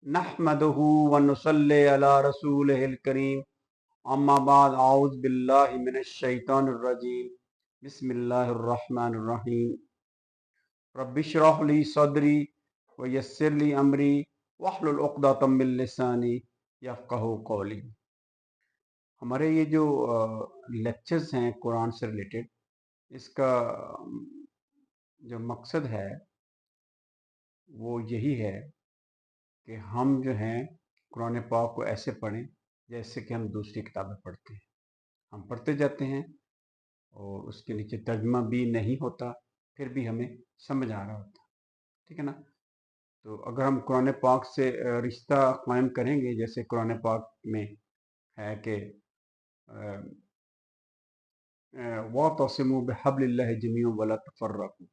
नहमदुहु व नुसल्ली अला रसूलिहिल करीम अम्मा बाद आऊज़ बिल्लाहि मिनश शैतानिर रजीम बिस्मिल्लाहिर रहमानिर रहीम रब्बिश्रह ली सदरी व यस्सिर ली अमरी वहलुल उक़दतम मिन लिसानी यफ़क़हू क़ौली। हमारे ये जो लेक्चर्स हैं कुरान से रिलेटेड, इसका जो मकसद है वो यही है कि हम जो हैं कुरान पाक को ऐसे पढ़ें जैसे कि हम दूसरी किताबें पढ़ते हैं। हम पढ़ते जाते हैं और उसके नीचे तर्जमा भी नहीं होता, फिर भी हमें समझ आ रहा होता, ठीक है ना। तो अगर हम कुरान पाक से रिश्ता कायम करेंगे, जैसे कुरान पाक में है कि वातसिमू बिहब्लिल्लाहि जमीअन वला तफर्रकू,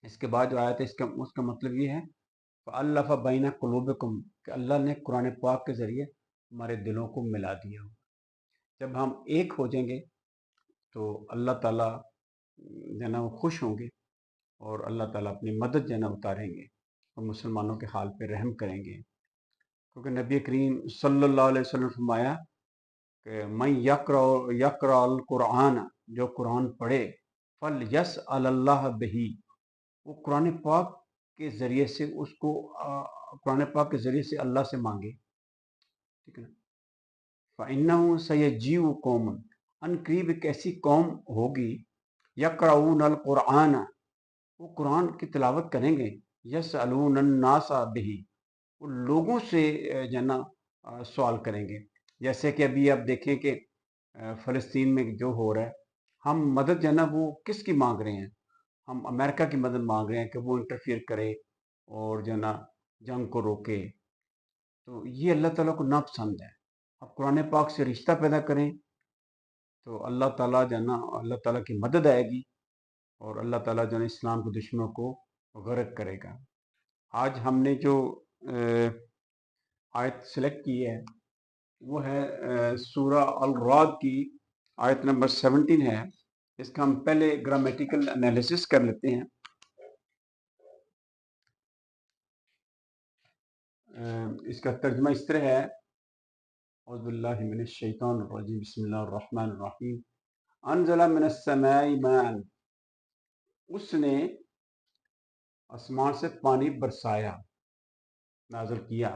इसके बाद जो आयत है उसका मतलब ये है फ़अल्लफ़ बैन क़ुलूबिकुम, कि अल्लाह ने कुरान पाक के ज़रिए हमारे दिलों को मिला दिया हो। जब हम एक हो जाएंगे तो अल्लाह ताला जो है ना वो खुश होंगे और अल्लाह ताला अपनी मदद जो है ना उतारेंगे और मुसलमानों के हाल पे रहम करेंगे। क्योंकि नबी करीम सल्लल्लाहु अलैहि वसल्लम फरमाया कि मैं यक़राअल कुरान, जो कुरान पढ़े, फल यस अल्लाह बिही, वो कुरान पाक के ज़रिए से उसको कुरान पाक के ज़रिए से अल्लाह से मांगे, ठीक है ना। फ़इन्नहु सयजीउ कौमन, अनकरीब एक ऐसी कौम होगी, यक़राऊन अल कुरान, वो कुरान की तिलावत करेंगे, यसअलून अन्नासा बिही, वो लोगों से जो है ना सवाल करेंगे। जैसे कि अभी आप देखें कि फ़लस्तीन में जो हो रहा है, हम मदद जो है ना वो किसकी मांग रहे हैं? हम अमेरिका की मदद मांग रहे हैं कि वो इंटरफियर करे और जो है ना जंग को रोके। तो ये अल्लाह ताला को नापसंद है। आप कुरान पाक से रिश्ता पैदा करें तो अल्लाह ताला जो है ना, अल्लाह ताला की मदद आएगी और अल्लाह ताला जो है इस्लाम के दुश्मनों को गर्क करेगा। आज हमने जो आयत सेलेक्ट की है वो है सूरा अल राद की आयत नंबर 17 है। इसका हम पहले ग्रामेटिकल एनालिसिस कर लेते हैं। इसका तर्जमा इस तरह है, औज़ु बिल्लाहि मिनश शैतानिर रजीम, बिस्मिल्लाहिर रहमानिर रहीम। अनज़ला मिनस समाई माअन, उसने आसमान से पानी बरसाया, नाज़िल किया।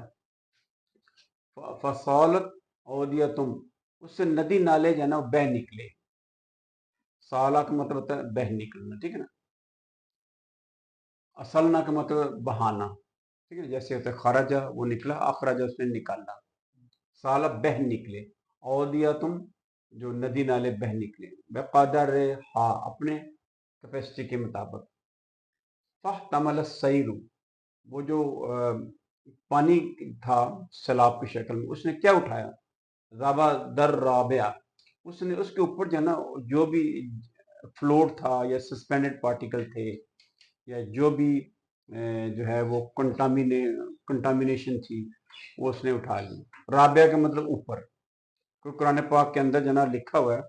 फसालत औदियतुम, उससे नदी नाले जो है ना बह निकले। साला का मतलब होता है बह निकलना, ठीक है ना। असलना का मतलब बहाना, ठीक है। जैसे होता है खराजा, वो निकला, अखराजा उसने निकाला। साला बह निकले, औदियतुम जो नदी नाले बह निकले, बेक़दर हा, अपने कैपेसिटी के मुताबिक। फहतमल सैरू, वो जो पानी था सैलाब की शक्ल में, उसने क्या उठाया? ज़ाबा दर राबिया, उसने उसके ऊपर जो है ना जो भी फ्लोट था या सस्पेंडेड पार्टिकल थे या जो भी जो है वो कंटामिनेशन थी, वो उसने उठा ली। राबिया का मतलब ऊपर, क्योंकि कुरान पाक के अंदर जो है ना लिखा हुआ है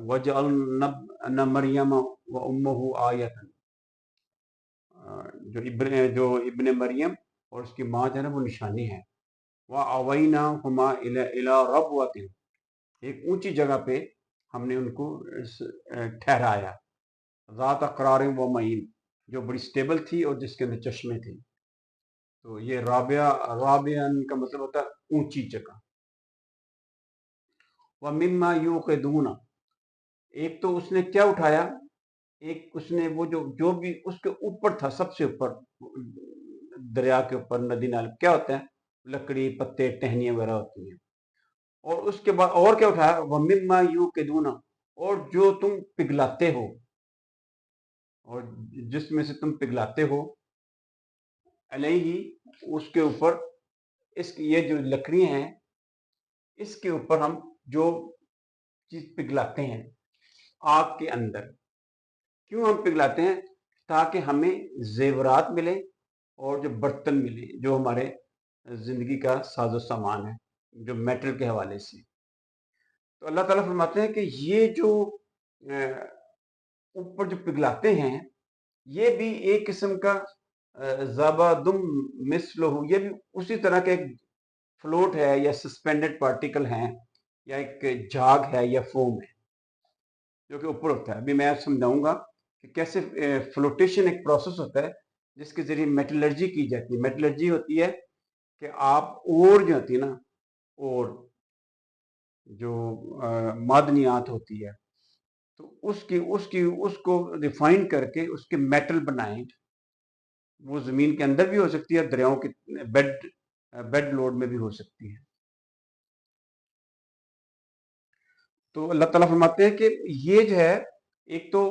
वजअलना मरियम व उम्मुहु आयतन, जो इब्ने मरियम और उसकी माँ जो है ना वो निशानी है। वह अवैना हुमा इला रबवतिन, एक ऊंची जगह पे हमने उनको ठहराया। ज़ात अक़रार व मईन, जो बड़ी स्टेबल थी और जिसके अंदर चश्मे थे। तो ये राबियन का मतलब होता है ऊंची जगह। व मिम्मा यूक़िदून, एक तो उसने क्या उठाया, एक उसने वो जो जो भी उसके ऊपर था, सबसे ऊपर दरिया के ऊपर नदी नाले क्या होता है, लकड़ी पत्ते टहनियाँ वगैरह होती हैं। और उसके बाद और क्या उठाया, वह मिम्मा यूक़िदून, और जो तुम पिघलाते हो, और जिसमें से तुम पिघलाते हो, अलैहि, उसके ऊपर, इस ये जो लकड़ियां हैं इसके ऊपर हम जो चीज पिघलाते हैं आग के अंदर। क्यों हम पिघलाते हैं? ताकि हमें जेवरात मिले और जो बर्तन मिले, जो हमारे जिंदगी का साजो सामान है, जो मेटल के हवाले से। तो अल्लाह ताला फरमाते हैं कि ये जो ऊपर जो पिघलाते हैं, ये भी एक किस्म का زبدم مثلہ، یہ بھی اسی طرح کا ایک فلوٹ ہے یا سسپینڈڈ پارٹیکل ہیں یا ایک جھاگ ہے یا فوم ہے جو کہ اوپر ہوتا ہے. ابھی میں سمجھاؤں گا کہ کیسے فلوٹیشن ایک پروسیس ہوتا ہے جس کے ذریعے میٹلرجی کی جاتی ہے. میٹلرجی ہوتی ہے کہ آپ اور جو ہوتی ہے نا، اور جو معدنیات ہوتی ہے تو اس کو ریفائن کر کے اس کے میٹل بنائیں. وہ زمین کے اندر بھی ہو سکتی ہے، دریاؤں کے بیڈ لوڈ میں بھی ہو سکتی ہے. تو اللہ تعالیٰ فرماتے ہیں کہ یہ جو ہے، ایک تو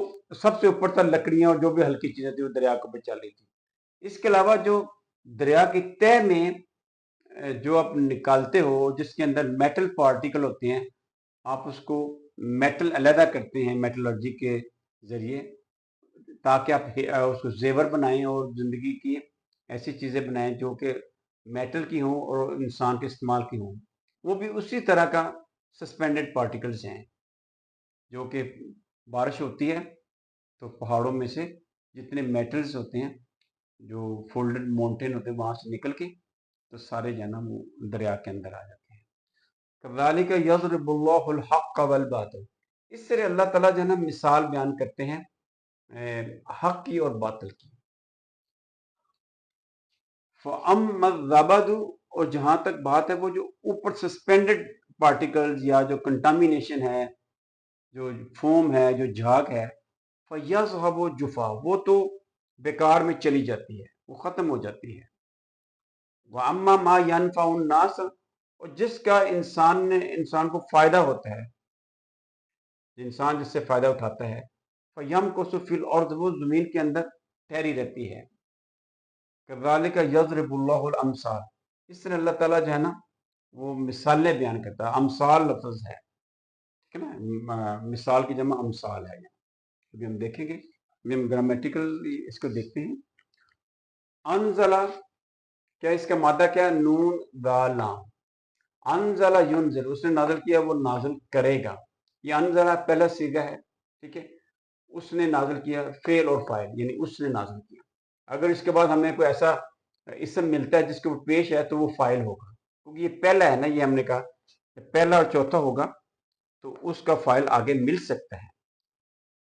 سب سے اوپر تھا لکڑیاں اور جو بھی ہلکی چیزیں تھیں وہ دریا کو بچا لی تھی. اس کے علاوہ جو دریا کی تہ میں جو آپ نکالتے ہو جس کے اندر میٹل پارٹیکل ہوتے ہیں، آپ اس کو میٹل علیحدہ کرتے ہیں میٹلرجی کے ذریعے، تاکہ آپ اس کو زیور بنائیں اور زندگی کی ایسی چیزیں بنائیں جو کہ میٹل کی ہوں اور انسان کے استعمال کی ہوں. وہ بھی اسی طرح کا سسپینڈڈ پارٹیکلز ہیں جو کہ بارش ہوتی ہے تو پہاڑوں میں سے جتنے میٹلز ہوتے ہیں جو فولڈڈ ماؤنٹین ہوتے ہیں وہاں سے نکل کے تو سارے جو ہے نا وہ دریا کے اندر آ جاتے ہیں. کذالک یضرب اللہ الحق والباطل، اس طرح اللہ تعالیٰ جو ہے نا مثال بیان کرتے ہیں حق کی اور باطل کی. فَأَمَّا الزَّبَدُ، اور جہاں تک بات ہے وہ جو اوپر سسپینڈڈ پارٹیکلز یا جو کنٹامینیشن ہے، جو فوم ہے، جو جھاگ ہے، فَيَذْهَبُ جُفَا، وہ تو بیکار میں چلی جاتی ہے، وہ ختم ہو جاتی ہے. وَأَمَّا مَا يَنْفَعُ النَّاسَ، اور جس کا انسان کو فائدہ ہوتا ہے، انسان جس سے فائدہ اٹھاتا ہے، فَيَمْكُثُ فِي الْأَرْضِ، وہ زمین کے اندر ٹھہری رہتی ہے. كذلك يضرب اللہ الامثال، اس طرح اللہ تعالیٰ جو ہے نا وہ مثالیں بیان کرتا ہے. امثال لفظ ہے، ٹھیک ہے نا، مثال کی جمع امثال ہے. ابھی ہم دیکھیں گے، ابھی ہم گرامیٹیکل اس کو دیکھتے ہیں. انزلہ، کیا اس کا مادہ کیا ہے؟ نون لام. انزلہ ینزل، اس نے نازل کیا، وہ نازل کرے گا. یہ انزلہ پہلا صیغہ ہے، ٹھیک ہے. اس نے نازل کیا، فعل اور فاعل، یعنی اس نے نازل کیا. اگر اس کے بعد ہمیں کوئی ایسا اسم ملتا ہے جس کے اوپر پیش ہے تو وہ فاعل ہوگا، کیونکہ یہ پہلا ہے نا. یہ ہم نے کہا پہلا اور چوتھا ہوگا تو اس کا فاعل آگے مل سکتا ہے.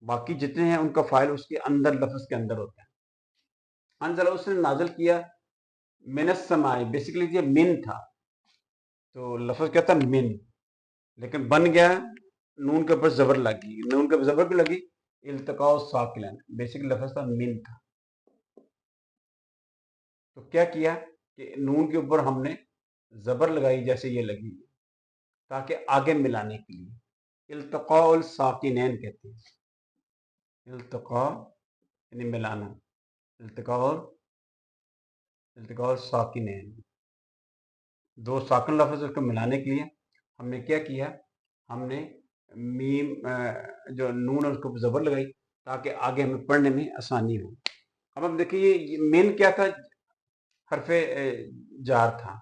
باقی جتنے ہیں ان کا فاعل اس کے اندر، لفظ کے اندر ہوتا ہے. انزل، اس نے نازل کیا، من السماء، بیسیکلی یہ من تھا تو لفظ کیا تھا؟ من، لیکن بن گیا نون کے اوپر زبر لگی. نون کے اوپر زبر بھی لگی، التقاء ساکلین، بیسیکلی لفظ تھا من تھا. تو کیا کیا کہ نون کے اوپر ہم نے زبر لگائی جیسے یہ لگی تاکہ آگے ملانے کے لیے. التقاء الساکنین کہتے ہیں، التقاء یعنی ملانا، التقاء الساکنین، دو ساکن لفظ کو ملانے کے لیے ہم نے کیا کیا؟ ہم نے میم جو نون اس کو زبر لگائی تاکہ آگے ہمیں پڑھنے میں آسانی ہو. اب ہم دیکھیں یہ مین کیا تھا؟ حرف جار تھا،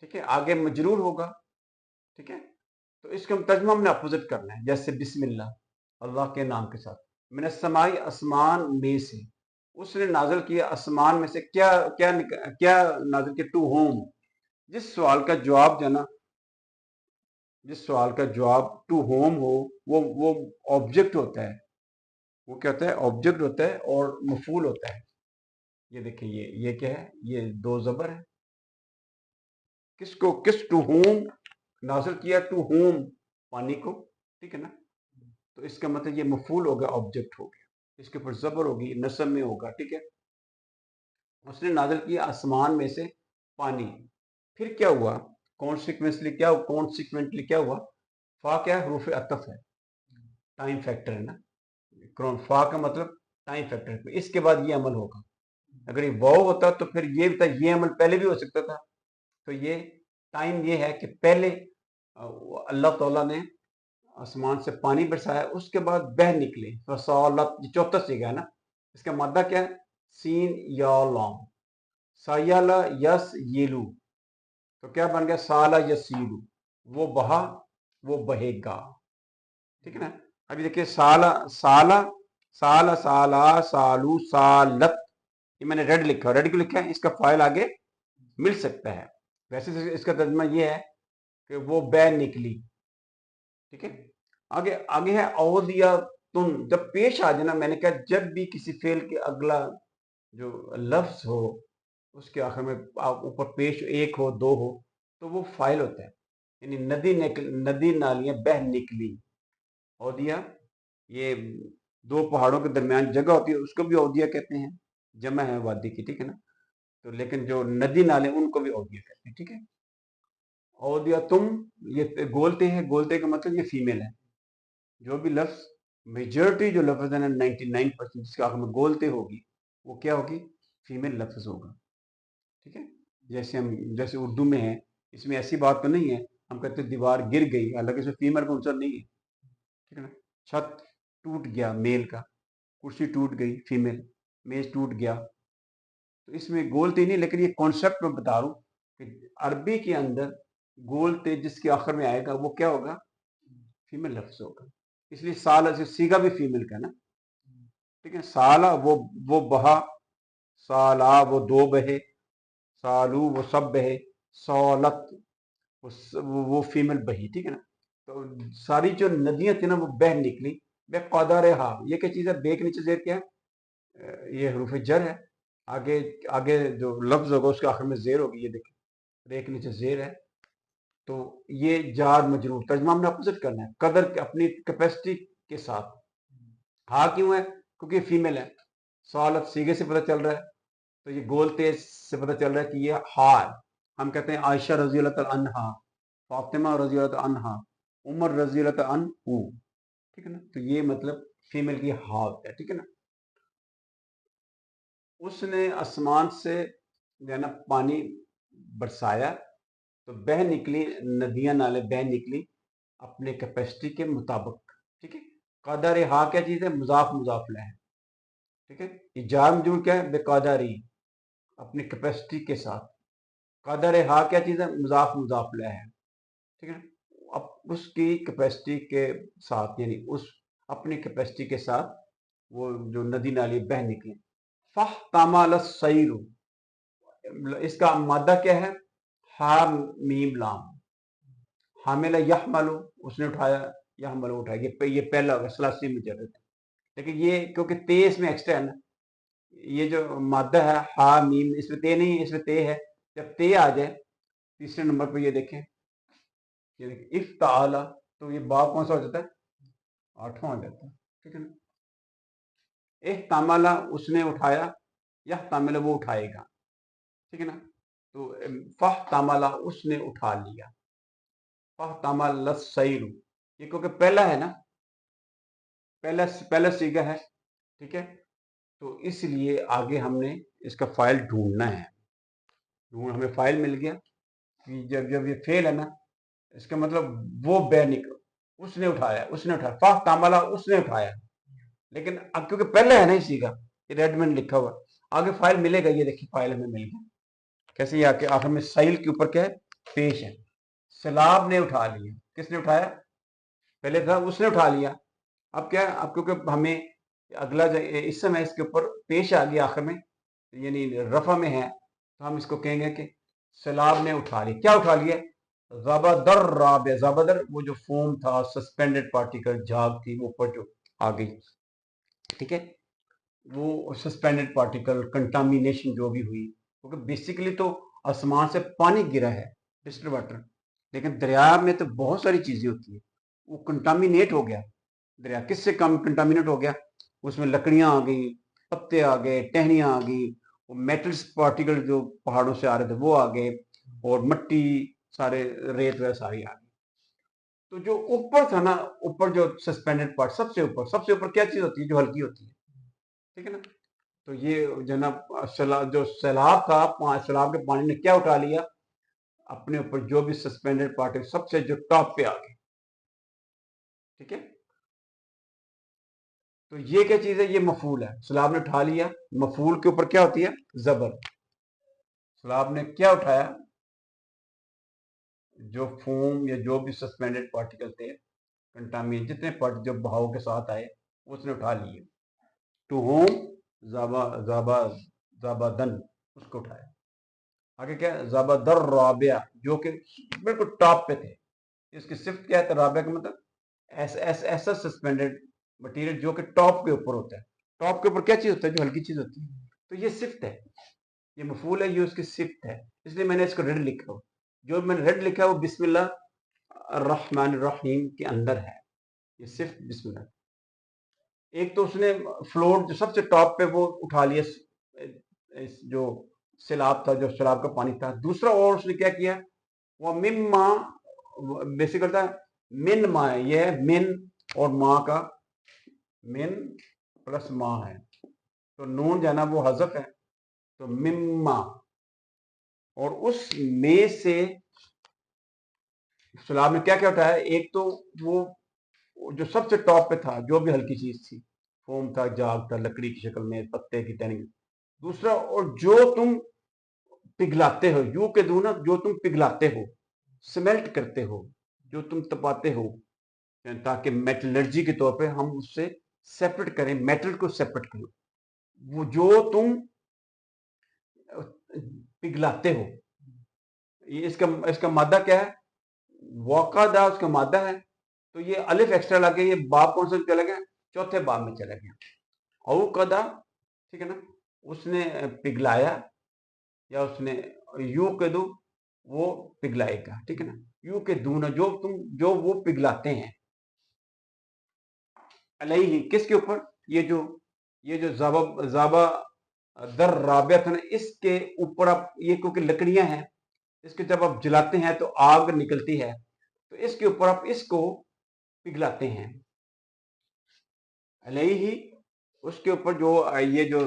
ٹھیک ہے. آگے مجرور ہوگا، ٹھیک ہے. تو اس کا ترجمہ ہم نے اپوزٹ کرنا ہے، جیسے بسم اللہ، اللہ کے نام کے ساتھ. من السماء، آسمان میں سے. اس نے نازل کیا آسمان میں سے کیا کیا نازل کیا؟ ٹو ہوم. جس سوال کا جواب جو ہے نا، جس سوال کا جواب ٹو ہوم ہو، وہ آبجیکٹ ہوتا ہے. وہ کیا ہوتا ہے؟ آبجیکٹ ہوتا ہے اور مفعول ہوتا ہے. یہ دیکھیں، یہ کیا ہے؟ یہ دو زبر ہے. کس ٹو ہوم نازل کیا؟ ٹو ہوم، پانی کو، ٹھیک ہے نا. تو اس کا مطلب یہ مفعول ہوگا، آبجیکٹ ہو گیا. اس کے اوپر زبر ہوگی، نصب میں ہوگا، ٹھیک ہے. اس نے نازل کیا آسمان میں سے پانی. پھر کیا ہوا؟ کونسیکوینٹلی کیا ہوا؟ فا کیا ہے؟ حروف عطف ہے، ٹائم فیکٹر ہے نا. فا کا مطلب ٹائم فیکٹر ہے. اس کے بعد یہ عمل ہوگا. اگر یہ واو ہوتا تو پھر یہ بھی تھا، یہ عمل پہلے بھی ہو سکتا تھا. تو یہ ٹائم یہ ہے کہ پہلے اللہ تعالیٰ نے آسمان سے پانی برسایا، اس کے بعد بہ نکلے. فصالت، یہ چوتھا سیگا ہے نا. اس کا مادہ کیا ہے؟ سین یا لام. سایالہ یس یلو، تو کیا بن گیا؟ سالہ یسیلو، وہ بہا، وہ بہے گا، ٹھیک ہے نا. ابھی دیکھیے سالہ، سالہ، سالہ، سالہ، سالو، سالت، ये मैंने रेड लिखा, रेड क्यों लिखा है, इसका फाइल आगे मिल सकता है। वैसे इसका तर्जुमा ये है कि वो बह निकली, ठीक है। आगे आगे है औदिया तुम, जब पेश आ जाना, मैंने कहा जब भी किसी फेल के अगला जो लफ्ज हो उसके आखिर में आप ऊपर पेश एक हो दो हो तो वो फाइल होता है। यानी नदी नालियां बह निकली, औदिया ये दो पहाड़ों के दरमियान जगह होती है उसको भी औदिया कहते हैं, जमा है वादी की, ठीक है ना। तो लेकिन जो नदी नाले उनको भी औदिया कहते हैं, ठीक है। औदिया तुम, ये गोलते है, गोलते का मतलब ये फीमेल है। जो भी लफ्ज मेजॉरिटी जो लफ्ज है ना 99% जिसके आखिर में गोलते होगी वो क्या होगी, फीमेल लफ्ज होगा, ठीक है। जैसे उर्दू में है, इसमें ऐसी बात तो नहीं है हम कहते हैं दीवार गिर गई, हालांकि इसमें फीमेल का आंसर नहीं है, ठीक है ना। छत टूट गया, मेल का। कुर्सी टूट गई, फीमेल। मेज टूट गया। तो इसमें गोलते नहीं, लेकिन ये कॉन्सेप्ट मैं बता रहा हूँ कि अरबी के अंदर गोलते जिसके आखिर में आएगा वो क्या होगा, फीमेल लफ्ज होगा। इसलिए साल सीगा भी फीमेल का ना, ठीक है। साला वो बहा, साला वो दो बहे, सालू वो सब बहे, सौलत वो फीमेल बही, ठीक है ना। तो सारी जो नदियां थी ना वो बह निकली। बे कदर हा, ये क्या चीज है, बे के नीचे जेर क्या है, ये हरूफ जर है। आगे आगे जो लफ्ज होगा उसके आखिर में जेर होगी, ये देखिए रे के नीचे जेर है। तो ये जार मजरूर, तर्जमा हमने अपोजिट करना है, कदर के अपनी कैपेसिटी के साथ। हा क्यों है, क्योंकि फीमेल है। सवालत सीगे से पता चल रहा है, तो ये गोल तेज से पता चल रहा है कि ये हा है। हम कहते हैं आयशा रजी अल्लाह तआला अन्हा, फातिमा रजी अल्लाह तआला अन्हा, उमर रजी अल्लाह तआला अन्हु, ठीक है ना। तो ये मतलब फीमेल की हा होता है, ठीक है ना। उसने आसमान से जो है ना पानी बरसाया तो बह निकली, नदियां नाले बह निकली अपने कैपेसिटी के मुताबिक, ठीक है। कदर हा क्या चीज है, मुजाफ मुजाफ है, ठीक है। ये जार मजरूर क्या है, बेकदारी, अपनी कैपेसिटी के साथ। कदर हा क्या चीज है, मुजाफ मुजाफ है, ठीक है। अब उसकी कैपेसिटी के साथ, यानी उस अपनी कैपेसिटी के साथ वो जो नदी नाली बह निकली। फह तमाल सईरु, इसका मादा क्या है, हा मीम लाम। हामिला यहमलु, उसने उठाया, यहमलु उठाया, ये पहला होगा सलासी में जरूरत है। लेकिन ये क्योंकि ते इसमें एक्स्ट्रा है ना, ये जो मादा है हा मीम, इसमें ते नहीं है, इसमें ते है। जब ते आ जाए तीसरे नंबर पर, ये देखें, ये देखें इफ ताला, तो ये बा कौन सा हो जाता है, आठवां हो जाता है, ठीक है ना। एह तामला, उसने उठाया, यह तामला वो उठाएगा, ठीक है ना। तो फह तामला, उसने उठा लिया। फह तामल सईरु, ये क्योंकि पहला है ना, पहला पहला सीगा है, ठीक है। तो इसलिए आगे हमने इसका फाइल ढूंढना है। हमें फाइल मिल गया कि जब जब ये फेल है ना, इसका मतलब वो निकल, उसने उठाया, उसने उठाया, फाह तामला, उसने उठाया। लेकिन अब क्योंकि पहले है ना इसी का, ये रेडमैन लिखा हुआ, आगे फाइल मिलेगा। ये देखिए फाइल हमें मिल गया। कैसे, ये आके आखिर में साइल के ऊपर क्या है, पेश है। सैलाब ने उठा लिया, किसने उठाया, पहले था उसने उठा लिया। अब क्या, अब क्योंकि हमें अगला इस समय इसके ऊपर पेश आ गया आखिर में, यानी रफा में है, तो हम इसको कहेंगे कि सैलाब ने उठा लिया। क्या उठा लिया, ज़बदर राब, ज़बदर वो जो फोम था, सस्पेंडेड पार्टिकल, झाग थी वो ऊपर जो आ गई, ठीक है। वो सस्पेंडेड पार्टिकल, कंटामिनेशन जो भी हुई, क्योंकि बेसिकली तो आसमान से पानी गिरा है, डिस्टिल्ड वाटर, लेकिन दरिया में तो बहुत सारी चीजें होती है। वो कंटामिनेट हो गया दरिया, किससे कम कंटामिनेट हो गया, उसमें लकड़ियां आ गई, पत्ते आ गए, टहनियां आ गई, वो मेटल्स पार्टिकल जो पहाड़ों से आ रहे थे वो आ गए, और मिट्टी, सारे रेत वगैरह सारी आ गई। तो जो ऊपर था ना, ऊपर जो सस्पेंडेड पार्ट, सबसे ऊपर क्या चीज होती है, जो हल्की होती है, ठीक है ना। तो ये जनाब जो सैलाब था, सैलाब के पानी ने क्या उठा लिया अपने ऊपर, जो भी सस्पेंडेड पार्ट है सबसे जो टॉप पे आ गए, ठीक है। तो ये क्या चीज है, ये मफूल है, सैलाब ने उठा लिया। मफूल के ऊपर क्या होती है, जबर। सैलाब ने क्या उठाया, जो फोम या जो भी सस्पेंडेड पार्टिकल थे, कंटामिन जितने पार्ट जो बहाव के साथ आए उसने उठा लिए। टू होम, जाबा जाबा ज़बदन, उसको उठाया। आगे क्या है, ज़बदर राबिया, जो कि बिल्कुल टॉप पे थे। इसकी सिफ्त क्या है, तो राबिया का मतलब ऐसा सस्पेंडेड मटेरियल जो कि टॉप के ऊपर होता है। टॉप के ऊपर क्या चीज होता है, जो हल्की चीज होती है। तो ये सिफ्त है, ये मफूल है, ये उसकी सिफ्त है, इसलिए मैंने इसको रेड लिखा हो। जो मैंने रेड लिखा है वो बिस्मिल्लाह अर्रहमान रहीम के अंदर है, ये सिर्फ बिस्मिल्लाह। एक तो उसने फ्लोर जो सबसे टॉप पे वो उठा लिया, जो सैलाब था, जो सैलाब का पानी था। दूसरा और उसने क्या किया, वो मिम्मा बेसिक करता है, मिन मा है, ये है मिन और माँ का, मिन प्लस माँ है, तो नून जो है ना वो हज़फ है, तो मिम्मा, और उस में से सैलाब में क्या क्या उठाया, एक तो वो जो सबसे टॉप पे था, जो भी हल्की चीज थी, फोम था, जाग था, लकड़ी की शक्ल में, पत्ते की टहनी। दूसरा, और जो तुम पिघलाते हो, यू के दो ना, जो तुम पिघलाते हो, स्मेल्ट करते हो, जो तुम तपाते हो, ताकि मेटलर्जी के तौर पे हम उससे सेपरेट करें, मेटल को सेपरेट करें। वो जो तुम पिघलाते हो, ये इसका इसका मादा क्या है, वकादा उसका मादा है, तो ये अलिफ एक्स्ट्रा लगे, ये बाब कौन सा चला गया, चौथे बाब में चला गया। औकदा, ठीक है ना, उसने पिघलाया, या उसने यू के दो, वो पिघलाएगा, ठीक है ना। यू के दू ना, जो वो पिघलाते हैं, अलैहि, किसके ऊपर, ये जो जाबा दर राबिया था ना, इसके ऊपर आप, ये क्योंकि लकड़ियां हैं, इसके जब आप जलाते हैं तो आग निकलती है, तो इसके ऊपर आप इसको पिघलाते हैं, अलैहि, उसके ऊपर जो ये जो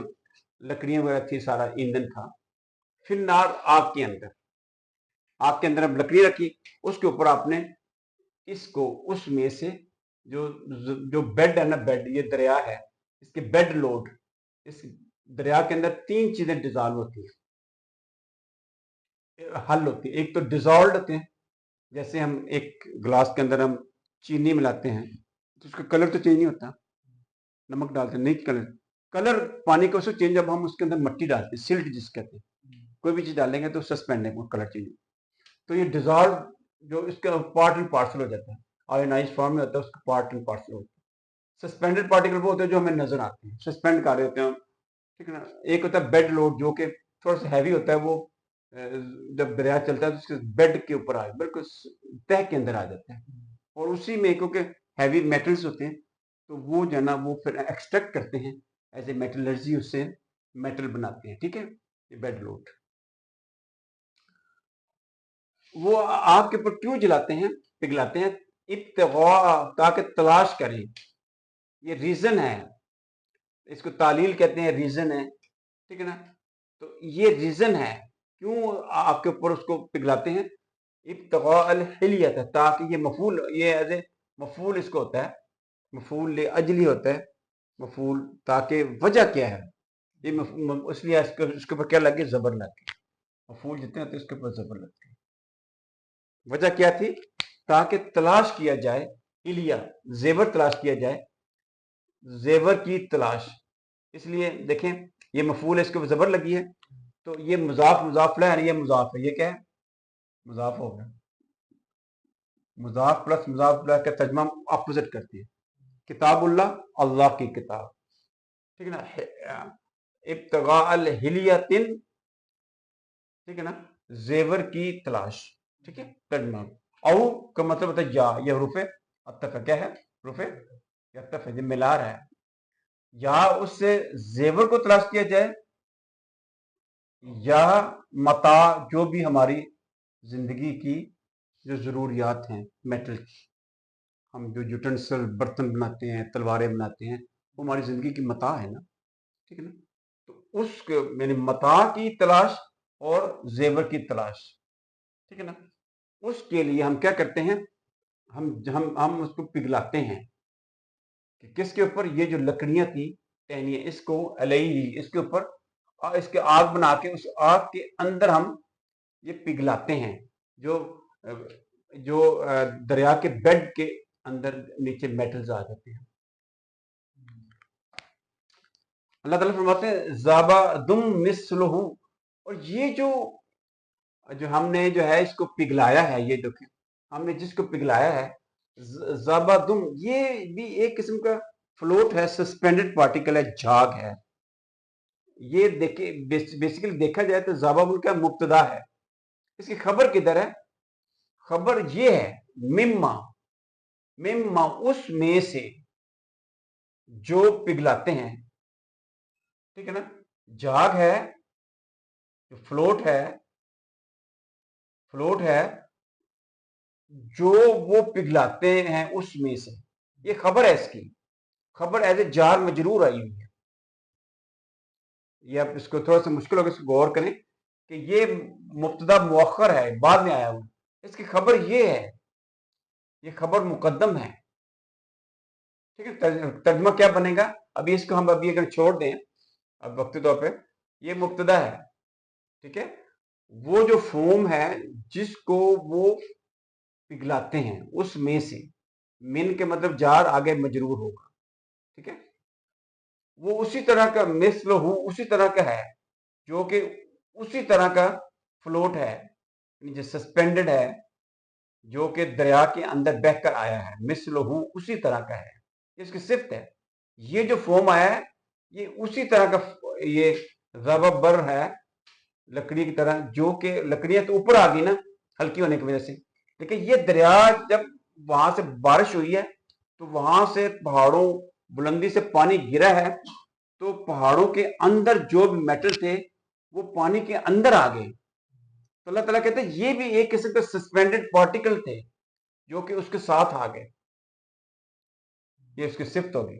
लकड़ियां वगैरह थी, सारा ईंधन था, फिर नार, आग के अंदर अब लकड़ी रखी, उसके ऊपर आपने इसको, उसमें से जो जो बेड है ना, बेड, ये दरिया है, इसके बेड लोड, इस दरिया के अंदर तीन चीजें डिजॉल्व होती हैं, हल होती है। एक तो डिजॉल्व होते हैं, जैसे हम एक ग्लास के अंदर हम चीनी मिलाते हैं, तो उसका कलर तो चेंज नहीं होता, नमक डालते हैं, नहीं, कलर पानी का उसको चेंज, जब हम उसके अंदर मिट्टी डालते हैं, सिल्ट जिस कहते हैं, कोई भी चीज डालेंगे तो सस्पेंड है, वो कलर चेंज। तो ये डिजॉल्व, जो इसका पार्ट एंड पार्सल हो जाता है, आयोनाइज फॉर्म में होता है, उसका पार्ट एंड पार्सल होता है। सस्पेंडेड पार्टिकल वो होते हैं जो हमें नजर आते हैं, सस्पेंड कर रहे होते हैं, ठीक है ना। एक होता है बेड लोड, जो कि थोड़ा सा हैवी होता है, वो जब दरिया चलता है तो उसके बेड के ऊपर बिल्कुल तह के अंदर आ जाता है, और उसी में क्योंकि हैवी मेटल्स होते हैं, तो वो जो है ना, वो फिर एक्सट्रैक्ट करते हैं, एज ए मेटलर्जी उससे मेटल बनाते हैं, ठीक है, ये बेड लोड। वो आग के ऊपर क्यों जलाते हैं, पिघलाते हैं, इब्तिगा, ताकि तलाश करें, ये रीजन है, इसको तालील कहते हैं, रीजन है, ठीक है ना। तो ये रीजन है क्यों आग के ऊपर उसको पिघलाते हैं, इब्तिगा अल हिलियत है, ताकि ये मफूल, ये एज ए मफूल इसको होता है, मफूल ले अजली होता है, मफूल, ताकि वजह क्या है, ये इसलिए इसके ऊपर क्या लगे, जबर लगे, मफूल जितने होते हैं उसके ऊपर जबर लगती है। वजह क्या थी, ताकि तलाश किया जाए, इलिया, जेवर तलाश किया जाए, जेवर की तलाश। इसलिए देखें, ये मफूल है, इसके ऊपर जबर लगी है, तो ये मुजाफ मुजाफ है, ये मुजाफ है, ये क्या है, मुजाफ हो गया, मुजाफ प्लस मुजाफ का तर्जमा अपोजिट करती है, किताबुल्लाह, अल्लाह की किताब, ठीक है ना, इब्तिगा अल हिलियतिन, ठीक है ना, जेवर की तलाश, ठीक है, तर्जमा। औ का मतलब होता है या, यह रूफे अतफ क्या है, रूफे अतफ है, मिला रहा है, या उससे जेवर को तलाश किया जाए, या मता, जो भी हमारी जिंदगी की जो जरूरियात हैं, मेटल की, हम जो यूटेंसिल बर्तन बनाते हैं, तलवारें बनाते हैं, वो हमारी जिंदगी की मता है ना, ठीक है ना। तो उस यानी मता की तलाश और जेवर की तलाश, ठीक है ना, उसके लिए हम क्या करते हैं, हम उसको पिघलाते हैं, कि किसके ऊपर, ये जो लकड़ियां थी, टहनियां, इसको अलई, इसके ऊपर, इसके आग बना के, उस आग के अंदर हम ये पिघलाते हैं, जो जो दरिया के बेड के अंदर नीचे मेटल्स आ जाते हैं। اللہ تعالیٰ فرماتے ہیں زابا دم مثلہ، اور یہ جو ہم نے جو ہے اس کو پگھلایا ہے، یہ دیکھیں ہم نے جس کو پگھلایا ہے زابا دم، یہ بھی ایک قسم کا فلوٹ ہے، سسپینڈڈ پارٹیکل ہے، جھاگ ہے یہ۔ دیکھیں بیسیکلی دیکھا جائے تو زابا کا مبتدا ہے، اس کی خبر کدھر ہے؟ خبر یہ ہے مما، مما اس میں سے جو پگھلاتے ہیں، ٹھیک ہے نا، جھاگ ہے جو فلوٹ ہے، فلوٹ ہے جو وہ پگھلاتے ہیں اس میں سے، یہ خبر ہے، اس کی خبر ایز اے جار مجرور آئی ہوئی ہے۔ یہ آپ اس کو تھوڑا سا مشکل ہوگا اس کو غور کریں کہ یہ مبتدا مؤخر ہے، بعد میں آیا ہوا، اس کی خبر یہ ہے، یہ خبر مقدم ہے، ٹھیک ہے۔ ترجمہ کیا بنے گا؟ ابھی اس کو ہم ابھی اگر چھوڑ دیں اب وقتی طور پہ، یہ مبتدا ہے، ٹھیک ہے، وہ جو فوم ہے جس کو وہ پگھلاتے ہیں اس میں سے، من کے مطلب جار آگے مجرور ہوگا، ٹھیک ہے، وہ اسی طرح کا مثل ہوں، اسی طرح کا ہے جو کہ اسی طرح کا فلوٹ ہے، جو سسپینڈڈ ہے، جو کہ دریا کے اندر بہہ کر آیا ہے، مثل ہوں اسی طرح کا ہے، اس کی صفت ہے۔ یہ جو فوم آیا ہے یہ اسی طرح کا یہ زبر ہے، لکڑی کی طرح، جو کہ لکڑیاں تو اوپر آ گئی نا ہلکی ہونے کی وجہ سے، لیکن یہ دریا جب وہاں سے بارش ہوئی ہے تو وہاں سے پہاڑوں بلندی سے پانی گرا ہے، تو پہاڑوں کے اندر جو بھی میٹل تھے وہ پانی کے اندر آ گئے، تو اللہ تعالیٰ کہتے ہیں یہ بھی ایک قسم کے سسپینڈڈ پارٹیکل تھے جو کہ اس کے ساتھ آ گئے، یہ اس کی صفت ہوگی،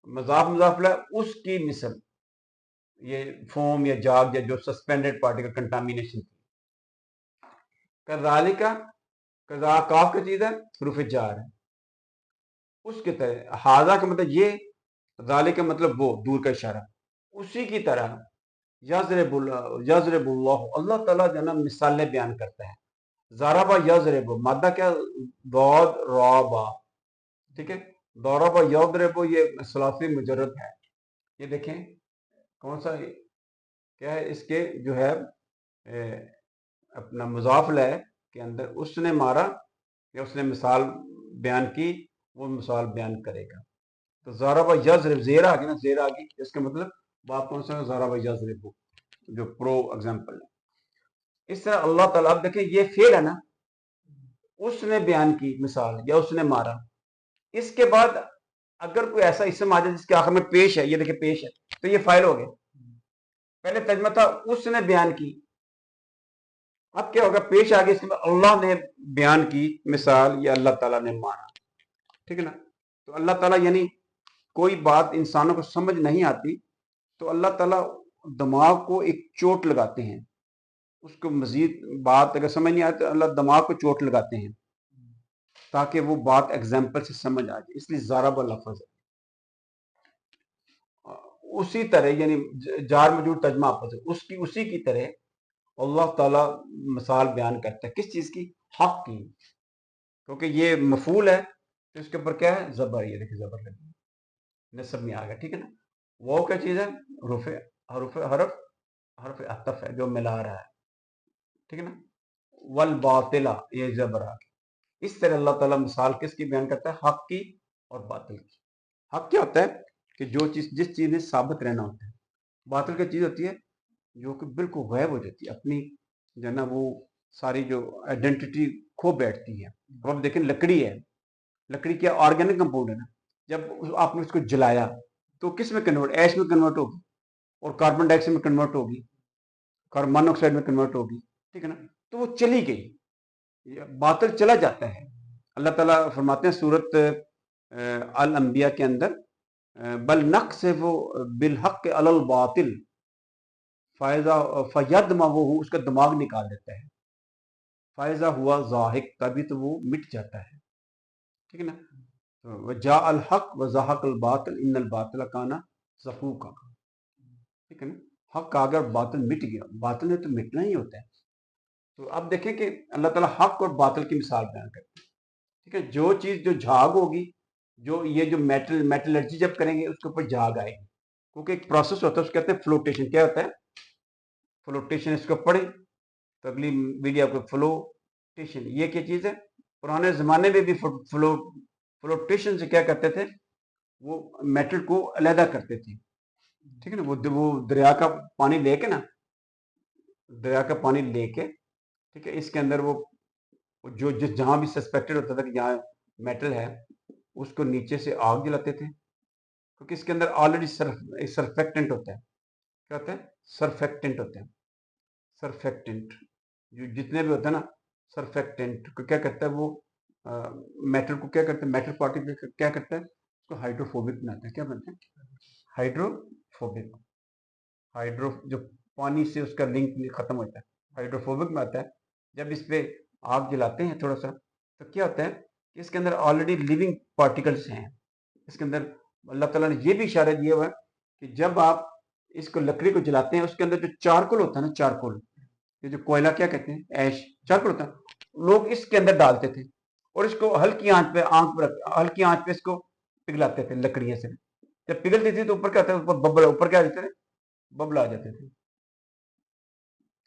مضاف مضاف الیہ اس کی مثل، یہ فوم یا جاگ یا جو سسپینڈڈ پارٹیکل کنٹامینیشن تھی۔ کذالک، کذا کاف کا چیز ہے، حروف جار ہے، اس کی طرح، ہاذا کا مطلب یہ، ذالک کا مطلب وہ، دور کا اشارہ، اسی کی طرح یضرب اللہ، اللہ تعالیٰ جو ہے نا مثالیں بیان کرتا ہے۔ ضربہ یضرب، مادہ کیا؟ ضاد رابا، ٹھیک ہے، ضربہ یضرب یہ ثلاثی مجرد ہے، یہ دیکھیں کون سا کیا ہے، اس کے جو ہے اپنا مضاف لے کے اندر اس نے مارا یا اس نے مثال بیان کی، وہ مثال بیان کرے گا۔ تو ضرب یضرب، زیر آ گئی نا، زیر آ گئی، اس کا مطلب بات کون سا ہے؟ ضرب یضرب، جو پرو ایگزامپل ہے۔ اس طرح اللہ تعالیٰ، اب دیکھیں یہ فعل ہے نا، اس نے بیان کی مثال یا اس نے مارا، اس کے بعد اگر کوئی ایسا اسم آ جائے جس کے آخر میں پیش ہے، یہ دیکھیں پیش ہے، تو یہ فاعل ہو گیا، پہلے ترجمہ تھا اس نے بیان کی، اب کیا ہوگا؟ پیش آ گئی، اس کے بعد اللہ نے بیان کی مثال یا اللہ تعالیٰ نے مارا، ٹھیک ہے نا۔ تو اللہ تعالیٰ یعنی کوئی بات انسانوں کو سمجھ نہیں آتی تو اللہ تعالیٰ دماغ کو ایک چوٹ لگاتے ہیں، اس کو مزید بات اگر سمجھ نہیں آتی تو اللہ دماغ کو چوٹ لگاتے ہیں تاکہ وہ بات ایگزامپل سے سمجھ آ جائے، اس لیے ضرب لفظ ہے۔ اسی طرح یعنی جار مجرور ترجمہ آپس ہے، اس کی اسی کی طرح اللہ تعالیٰ مثال بیان کرتا ہے، کس چیز کی؟ حق کی، کیونکہ یہ مفعول ہے تو اس کے اوپر کیا ہے؟ زبر، یہ دیکھیں زبر لگی نصب میں آ گیا، ٹھیک ہے نا۔ وہ کیا چیز ہے؟ حرف عطف ہے جو ملا رہا ہے، ٹھیک ہے نا۔ والباطلہ، یہ زبر آ گیا۔ اس طرح اللہ تعالیٰ مثال کس کی بیان کرتا ہے؟ حق کی اور باطل کی۔ حق کیا ہوتا ہے؟ کہ جو چیز، جس چیز میں ثابت رہنا ہوتا ہے۔ باطل کی چیز ہوتی ہے جو کہ بالکل غائب ہو جاتی ہے، اپنی جو ہے نا وہ ساری جو آئیڈینٹی کھو بیٹھتی ہے۔ اب آپ دیکھیں لکڑی ہے، لکڑی کیا آرگینک کمپاؤنڈ ہے نا، جب آپ نے اس کو جلایا تو کس میں کنورٹ؟ ایش میں کنورٹ ہوگی، اور کاربن ڈائی آکسائڈ میں کنورٹ ہوگی، کاربن مون آکسائڈ میں کنورٹ ہوگی، ٹھیک ہے نا، تو وہ چلی گئی، باطل چلا جاتا ہے۔ اللہ تعالیٰ فرماتے ہیں سورت الانبیاء کے اندر، بل نقذف بالحق علی الباطل فائزہ فیدمغہ، اس کا دماغ نکال دیتا ہے، فائزہ ہوا زاہق، تبھی تو وہ مٹ جاتا ہے، ٹھیک ہے نا۔ وجاء الحق وزہق الباطل ان الباطل کان زہوقا، ٹھیک ہے نا، حق آ گیا اور باطل مٹ گیا، باطل نے تو مٹنا ہی ہوتا ہے۔ تو اب دیکھیں کہ اللہ تعالیٰ حق اور باطل کی مثال بیان کرتے ہیں، ٹھیک ہے، جو چیز جو جھاگ ہوگی، جو یہ جو میٹلرجی جب کریں گے اس کے اوپر جھاگ آئے گی، क्योंकि एक प्रोसेस होता है उसको कहते हैं फ्लोटेशन। क्या होता है फ्लोटेशन? इसको पढ़े तो अगली वीडियो आपको फ्लोटेशन ये क्या चीज़ है। पुराने ज़माने में भी फ्लोटेशन से क्या करते थे, वो मेटल को अलहदा करते थे, ठीक है ना। वो दरिया का पानी लेके ना, दरिया का पानी लेके, ठीक है, इसके अंदर वो जो जिस जहाँ भी सस्पेक्टेड होता था कि यहाँ मेटल है, उसको नीचे से आग जलाते थे, क्योंकि इसके अंदर ऑलरेडी सरफेक्टेंट होता है। क्या होता है? सरफेक्टेंट होते हैं। सरफेक्टेंट जो जितने भी होते हैं ना, सरफेक्टेंट को क्या करता है, वो मेटल को क्या करता है, मेटल पार्टिकल क्या करता है, उसको हाइड्रोफोबिक बनाता है। क्या बनता है? हाइड्रोफोबिक। हाइड्रो जो पानी से उसका लिंक खत्म होता है, हाइड्रोफोबिक में आता है। जब इस पे आग जलाते हैं थोड़ा सा, तो क्या होता है कि इसके अंदर ऑलरेडी लिविंग पार्टिकल्स हैं। इसके अंदर अल्लाह ताला ने ये भी इशारा दिया हुआ है कि जब आप इसको लकड़ी को जलाते हैं, उसके अंदर जो चारकोल होता है ना, चारकोल, ये जो कोयला क्या कहते हैं, ऐश, चारकोल होता है, लोग इसके अंदर डालते थे और इसको हल्की आंच पे हल्की आंच पे इसको पिघलाते थे लकड़ियां से। जब पिघलती थी तो ऊपर क्या होता है, ऊपर बबल, ऊपर क्या देते थे, बबल आ जाते थे।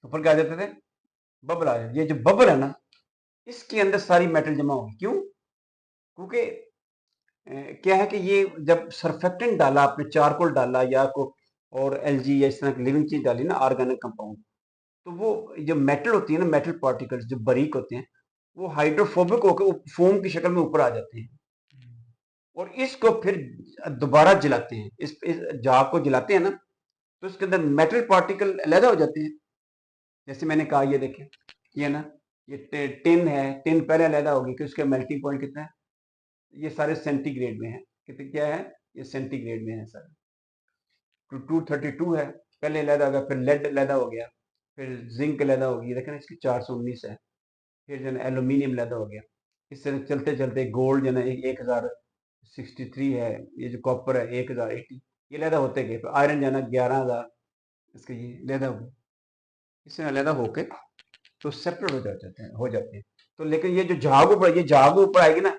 ऊपर क्या आ जाते थे, बबल आ जाते। ये जो बबल है ना, इसके अंदर सारी मेटल जमा होगी। क्यों? क्योंकि क्या है कि ये जब सरफेक्टेंट डाला आपने, चारकोल डाला या को और एलजी या इस तरह की लिविंग चीज डाली ना, ऑर्गेनिक कंपाउंड, तो वो जो मेटल होती है ना, मेटल पार्टिकल्स जो बारीक होते हैं, वो हाइड्रोफोबिक होकर फोम की शक्ल में ऊपर आ जाते हैं और इसको फिर दोबारा जलाते हैं। इस जाग को जलाते हैं ना, तो इसके अंदर मेटल पार्टिकल अलग हो जाते हैं। जैसे मैंने कहा, ये देखें, ये ना, ये टिन है, टिन पहले अलग होगी कि उसका मेल्टिंग पॉइंट कितना है, ये सारे सेंटीग्रेड में है। कितने क्या है, ये सेंटीग्रेड में है सारे। 232 है, पहले अलग हो गया, फिर लेड अलग हो गया, फिर जिंक अलग होगी, देखें इसकी 419 है, फिर जो है एल्यूमिनियम अलग हो गया। इस तरह चलते चलते गोल्ड जो है 1063 है, ये जो कॉपर है 1080, ये अलग होते गए। फिर आयरन जो है 11,000, इसके ये अलग हो गए। इससे अलग होके तो सेपरेट हो जाते हैं। तो लेकिन ये जो झाग ऊपर, ये झाग ऊपर आएगी ना,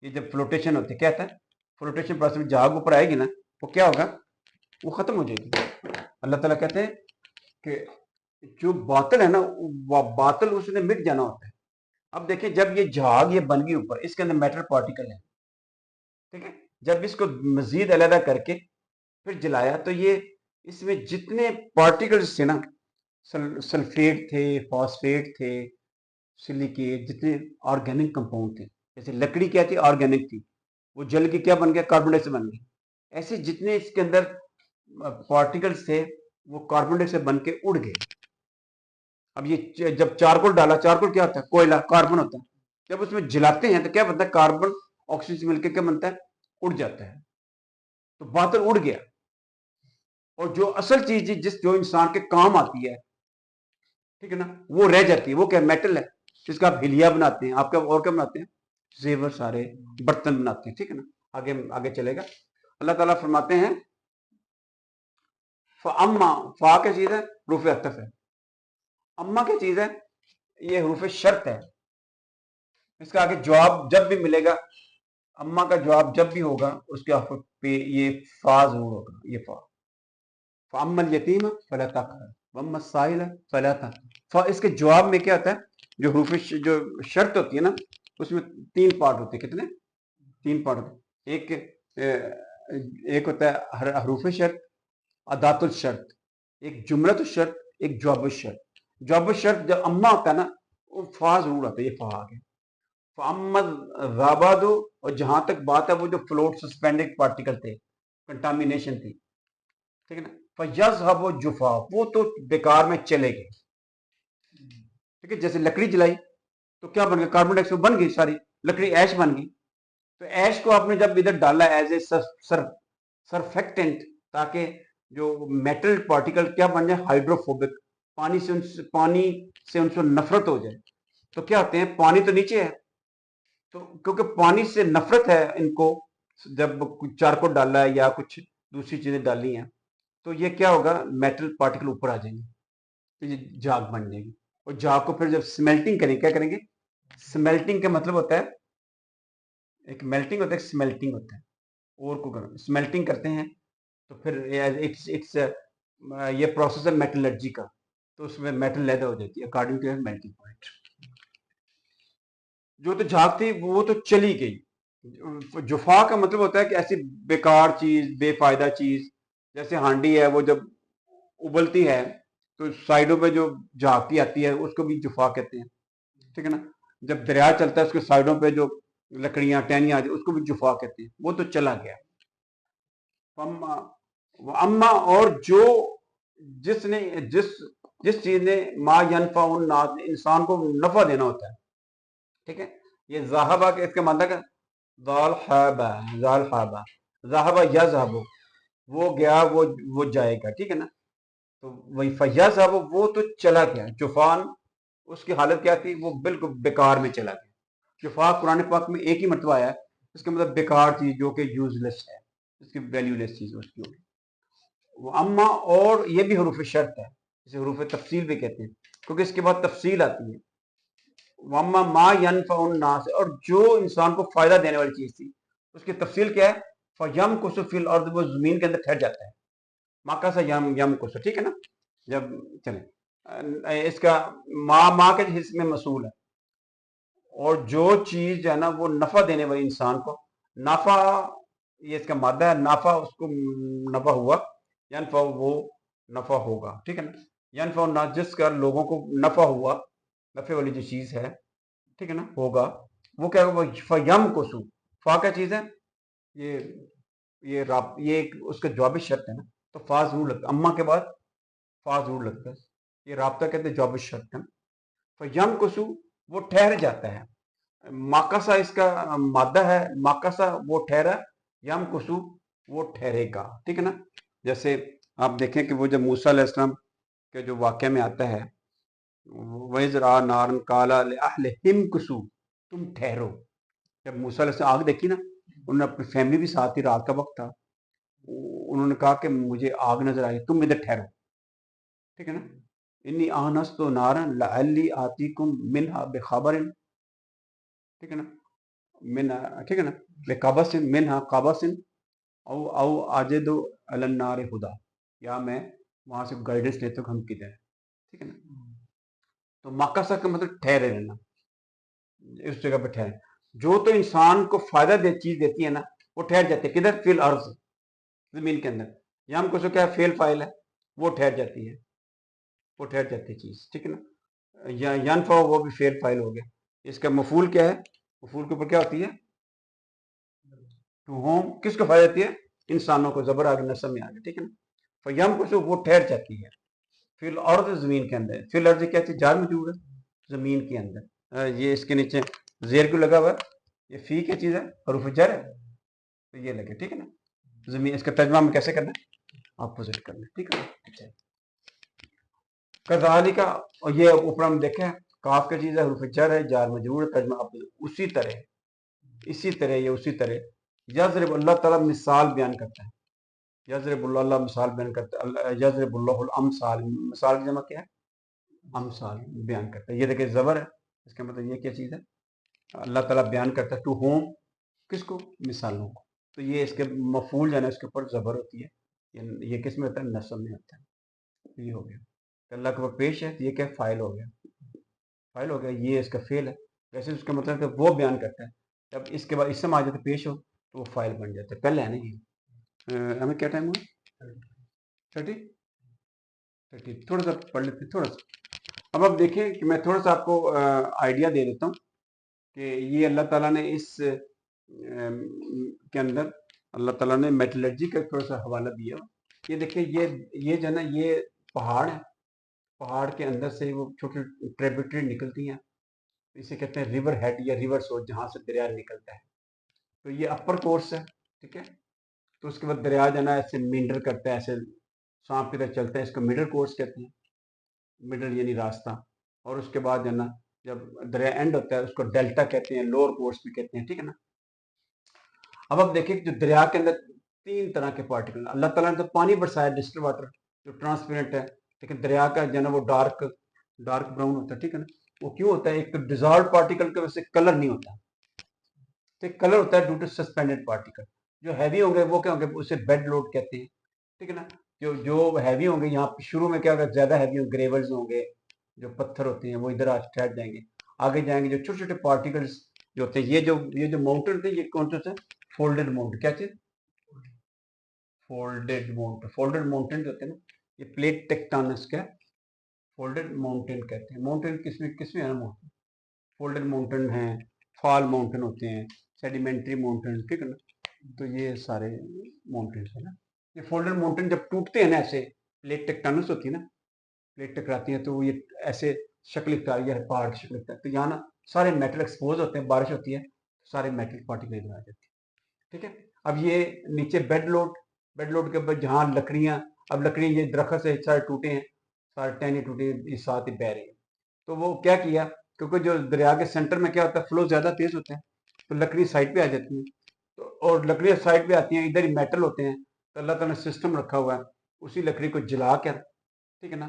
ये जब फ्लोटेशन होती है, क्या होता है, फ्लोटेशन प्रोसेस में झाग ऊपर आएगी ना, वो क्या होगा, वो खत्म हो जाएगी। अल्लाह ताला कहते हैं कि जो बातल है ना, वो बातल उसने मिट जाना होता है। अब देखिए, जब ये झाग ये बन गई ऊपर, इसके अंदर मेटल पार्टिकल है, ठीक है, जब इसको मजीद अलग करके फिर जलाया, तो ये इसमें जितने पार्टिकल्स थे ना, सल्फेट थे, फॉस्फेट थे, सिलिकेट, जितने ऑर्गेनिक कंपाउंड थे, जैसे लकड़ी क्या थी, ऑर्गेनिक थी, वो जल के क्या बन गया, कार्बन डाइऑक्साइड बन गई। ऐसे जितने इसके अंदर पार्टिकल्स थे, वो कार्बन डाइऑक्साइड बन के उड़ गए। अब ये जब चारकोल डाला, चारकोल क्या होता है, कोयला, कार्बन होता है। जब उसमें जलाते हैं तो क्या बनता है, कार्बन ऑक्सीजन से मिलकर क्या बनता है, उड़ जाता है। तो बादल उड़ गया, और जो असल चीज जो इंसान के काम आती है, ठीक है ना, वो रह जाती है। वो क्या, मेटल है, जिसका आप हिलिया बनाते हैं, आप क्या और क्या बनाते हैं, जेवर, सारे बर्तन बनाते हैं, ठीक है ना। आगे आगे चलेगा। अल्लाह ताला फरमाते हैं, अम्मा, फा क्या चीज है, रूफ अतफ है। अम्मा क्या चीज है, ये हरूफ शर्त है। इसका आगे जवाब जब भी मिलेगा, अम्मा का जवाब जब भी होगा, उसके आखिर पे ये फा जरूर होगा, ये फा। फअम्मल यतीम फला तक़हर वअम्मा साइल फला तनहर। इसके जवाब में क्या होता है, जो हरूफ जो शर्त होती है ना, उसमें 3 पार्ट होते हैं। कितने? 3 पार्ट होते हैं। एक होता है हरूफ शर्त, अदातुल शर्त, एक जुमलतुल शर्त, एक जवाब शर्त। जवाब शर्त जब अम्मा होता है ना, वो फा जरूर आता है, ये फा आ गया। फअम्मल राबादु, और जहां तक बात है वो जो फ्लोट सस्पेंडेड पार्टिकल थे, कंटामिनेशन थी, ठीक है ना, फयज़हबु जुफा, वो तो बेकार में चले गए। ठीक है, जैसे लकड़ी जलाई तो क्या बन गया, कार्बन डाइऑक्साइड बन गई, सारी लकड़ी ऐश बन गई। तो ऐश को आपने जब इधर डाला एज ए सरफेक्टेंट, ताकि जो मेटल पार्टिकल क्या बन जाए, हाइड्रोफोबिक, पानी से उनसे नफरत हो जाए। तो क्या होते हैं, पानी तो नीचे है, तो क्योंकि पानी से नफरत है इनको, जब कुछ चारकोल डाला है या कुछ दूसरी चीजें डाली हैं, तो ये क्या होगा, मेटल पार्टिकल ऊपर आ जाएंगे, तो ये झाग बन जाएगी। और झाग को फिर जब स्मेल्टिंग करेंगे, क्या करेंगे, स्मेल्टिंग का मतलब होता है, एक मेल्टिंग होता है, एक स्मेल्टिंग होता है, और को स्मेल्टिंग करते हैं, تو پھر یہ پروسیس ہے میٹلرجی کا، تو اس میں میٹل لیدر ہو جاتی ہے اکارڈنگ ٹو میلٹنگ پوائنٹ. جو تو جھاگ تھی وہ تو چلی گئی. جفا کا مطلب ہوتا ہے کہ ایسی بیکار چیز، بے فائدہ چیز، جیسے ہانڈی ہے وہ جب ابلتی ہے تو سائڈوں پہ جو جھاگتی آتی ہے اس کو بھی جفا کہتے ہیں، ٹھیک ہے نا. جب دریا چلتا ہے اس کے سائڈوں پہ جو لکڑیاں ٹہنیاں آتی ہیں اس کو بھی جفا کہتے ہیں، وہ تو چلا گیا. اما اور جو جس نے جس چیز نے ما ینفع الناس، انسان کو نفع دینا ہوتا ہے، ٹھیک ہے. یہ ذاہبہ کے اس کا مطلب ہے ذاہبہ یذہب، وہ گیا وہ جائے گا، ٹھیک ہے نا. تو وہی فیذہب، وہ تو چلا گیا. جفان اس کی حالت کیا تھی؟ وہ بالکل بیکار میں چلا گیا. جفا قرآن پاک میں ایک ہی مرتبہ آیا ہے، اس کا مطلب بیکار چیز جو کہ یوز لیس ہے، اس کی ویلیو لیس چیز اس کی ہوگی. وہ اما اور یہ بھی حروف شرط ہے، اسے حروف تفصیل بھی کہتے ہیں کیونکہ اس کے بعد تفصیل آتی ہے. واما ما ینفع الناس، اور جو انسان کو فائدہ دینے والی چیز تھی اس کی تفصیل کیا ہے؟ فَيَمْكُثُ فِي الْأَرْضِ، وہ زمین کے اندر ٹھہر جاتا ہے. ماکاسا یمکس، ٹھیک ہے نا. جب چلیں اس کا ما کے حصے میں مصول ہے، اور جو چیز جو ہے نا وہ نفع دینے والی انسان کو، نفع یہ اس کا مادہ ہے، نفع اس کو نفع ہوا، ینفع وہ نفع ہوگا، ٹھیک ہے نا. ینفع جس کا لوگوں کو نفع ہوا، نفع والی جو چیز ہے، ٹھیک ہے نا، ہوگا، وہ کیا ہوگا؟ فیم کوسو. فا کیا چیز ہے؟ یہ اس کا جواب شرط ہے نا، تو فا ضرور لگتا ہے. اما کے بعد فا ضرور لگتا ہے، یہ رابطہ کہتے ہیں جواب شرط ہے. فیم کوسو، وہ ٹھہر جاتا ہے. ماکاسا اس کا مادہ ہے، ماکاسا وہ ٹھہرا، یم کوسو وہ ٹھہرے گا، ٹھیک ہے نا. جیسے آپ دیکھیں کہ وہ جب موسیٰ علیہ السلام کے جو واقعہ میں آتا ہے، وَإِذْ رَأَىٰ نَارًا قَالَ لِأَهْلِهِ امْكُثُوا، تم ٹھہرو. جب موسیٰ علیہ السلام آگ دیکھی نا، انہوں نے اپنی فیملی بھی ساتھ تھی، رات کا وقت تھا، انہوں نے کہا کہ مجھے آگ نظر آئی، تم ادھر ٹھہرو، ٹھیک ہے نا. انی آنست نارا لعلی آتیکم منہا بخبر، ٹھیک ہے نا، ٹھیک ہے نا، بقبس منہا قبس او اجد علی النار ہدا، یا میں وہاں سے گائیڈنس لیتا ہوں ہم کدھر ہیں، ٹھیک ہے نا. تو ماکاسا کا مطلب ٹھہرے رہنا، اس جگہ پہ ٹھہرے. جو تو انسان کو فائدہ چیز دیتی ہے نا وہ ٹھہر جاتی ہے. کدھر؟ فی الارض، زمین کے اندر. یا ہم کو سو کیا فیل فائل ہے، وہ ٹھہر جاتی ہے، وہ ٹھہر جاتی ہے چیز، ٹھیک ہے نا. یا ینفع، وہ بھی فیل فائل ہو گیا. اس کا مفعول کیا ہے؟ مفعول کے اوپر کیا ہوتی ہے؟ ٹو ہوم. کس کو فائدہ دیتی ہے؟ انسانوں کو. زبر آگے نصب میں آگے، ٹھیک ہے نا. فیم کو وہ ٹھہر جاتی ہے. فی الارض، زمین کے اندر. فی الارض کیا چیز؟ جار موجود ہے زمین کے اندر. یہ اس کے نیچے زیر کیوں لگا ہوا ہے؟ یہ فی کیا چیز ہے؟ حروف جر ہے، تو یہ لگے، ٹھیک ہے نا. زمین، اس کا ترجمہ ہم کیسے کرنا ہے؟ اپوزٹ کرنا ہے، ٹھیک ہے. کذالک، اور یہ اوپر ہم دیکھیں کاف کا چیز ہے، حروف جر ہے، جار مجرور ہے، ترجمہ اسی طرح یہ اسی طرح یضرب، اللہ تعالیٰ مثال بیان کرتا ہے. یضرب اللہ مثال بیان کرتا ہے. یضرب اللہ الامثال، مثال کی جمع کیا ہے؟ امثال، بیان کرتا ہے. یہ دیکھیں زبر ہے، اس کا مطلب یہ کیا چیز ہے؟ اللہ تعالیٰ بیان کرتا ہے. ٹو ہوم، کس کو؟ مثالوں کو. تو یہ اس کے مفعول جو ہے نا اس کے اوپر زبر ہوتی ہے. یہ کس میں ہوتا ہے؟ نصب میں ہوتا ہے. یہ ہو گیا. اللہ کے اوپر پیش ہے، تو یہ کیا فائل ہو گیا، فائل ہو گیا. یہ اس کا فعل ہے. ویسے اس کا مطلب کہ وہ بیان کرتا ہے. جب اس کے بعد اسم آ جاتا ہے پیش ہو تو وہ فائل بن جاتا ہے. پہلے ہے نا یہ ہمیں کیا ٹائم ہوا؟ 30 تھوڑا سا پڑھ لیتے تھوڑا سا. اب آپ دیکھیں کہ میں تھوڑا سا آپ کو آئیڈیا دے دیتا ہوں کہ یہ اللہ تعالیٰ نے اس کے اندر اللہ تعالیٰ نے میٹلرجی کا تھوڑا سا حوالہ دیا. یہ دیکھیں یہ جو ہے نا یہ پہاڑ ہے، پہاڑ کے اندر سے وہ چھوٹی ٹریبیوٹری نکلتی ہیں، اسے کہتے ہیں ریور ہیڈ یا ریور سورس، جہاں سے دریا نکلتا ہے. تو یہ اپر کورس ہے، ٹھیک ہے. تو اس کے بعد دریا جو ہے نا ایسے مینڈر کرتا ہے، ایسے سانپ کی طرح چلتا ہے، اس کو مڈل کورس کہتے ہیں. مڈل یعنی راستہ. اور اس کے بعد جو ہے نا جب دریا اینڈ ہوتا ہے اس کو ڈیلٹا کہتے ہیں، لوور کورس بھی کہتے ہیں، ٹھیک ہے نا. اب آپ دیکھیں جو دریا کے اندر 3 طرح کے پارٹیکل اللہ تعالیٰ نے تو پانی برسایا، ڈسٹل واٹر جو ٹرانسپیرنٹ ہے، لیکن دریا کا جو ہے نا وہ ڈارک براؤن ہوتا ہے، ٹھیک ہے نا. وہ کیوں ہوتا ہے؟ ایک تو ڈیزالوڈ پارٹیکل کی وجہ سے کلر نہیں ہوتا، تو کلر ہوتا ہے ڈیو ٹو سسپینڈڈ پارٹیکل. جو ہیوی ہوں گے وہ کیا ہوں گے؟ اسے بیڈ لوڈ کہتے ہیں. ठीक है ना। जो जो हैवी होंगे, यहाँ शुरू में क्या होगा, ज़्यादा हैवी होंगे, ग्रेवल्स होंगे, जो पत्थर होते हैं वो इधर आज ठहर जाएंगे। आगे जाएंगे जो छोटे छोटे पार्टिकल्स जो होते हैं, ये जो माउंटेन थे, ये कौन सा था, फोल्डेड माउंटेन, क्या चीज, फोल्डेड माउंटेन जो होते हैं ना, ये प्लेट टेक्टोनिक्स का फोल्डेड माउंटेन कहते हैं। माउंटेन किसमें किसमें है ना, माउंटेन फोल्डेड माउंटेन है, फॉल माउंटेन होते हैं, सेडिमेंट्री माउंटेन, ठीक है ना। तो ये सारे माउंटेन्स है ना। ये फोल्डेड माउंटेन जब टूटते हैं ना, ऐसे प्लेट टेक्टोनिक्स होती है ना, प्लेट टकराती है तो ये ऐसे शक्ल इख्तियार, ये पहाड़ की शक्ल इख्तियार, तो यहाँ ना सारे मेटल एक्सपोज होते हैं, बारिश होती है तो सारे मेटल पार्टिकल इधर आ जाते हैं, ठीक है। अब ये नीचे बेड लोड के ऊपर जहाँ लकड़ियाँ, अब लकड़ियाँ ये दरख्त से सारे टूटे हैं, सारे टहनी टूटे हैं, ये साथ ही बह रहे हैं। तो वो क्या किया, क्योंकि जो दरिया के सेंटर में क्या होता है, फ्लो ज़्यादा तेज होता है, तो लकड़ी साइड पे आ जाती है। तो और लकड़ियाँ साइड पे आती हैं, इधर ही मेटल होते हैं, तो अल्लाह ताला ने सिस्टम रखा हुआ है, उसी लकड़ी को जला कर, ठीक है ना,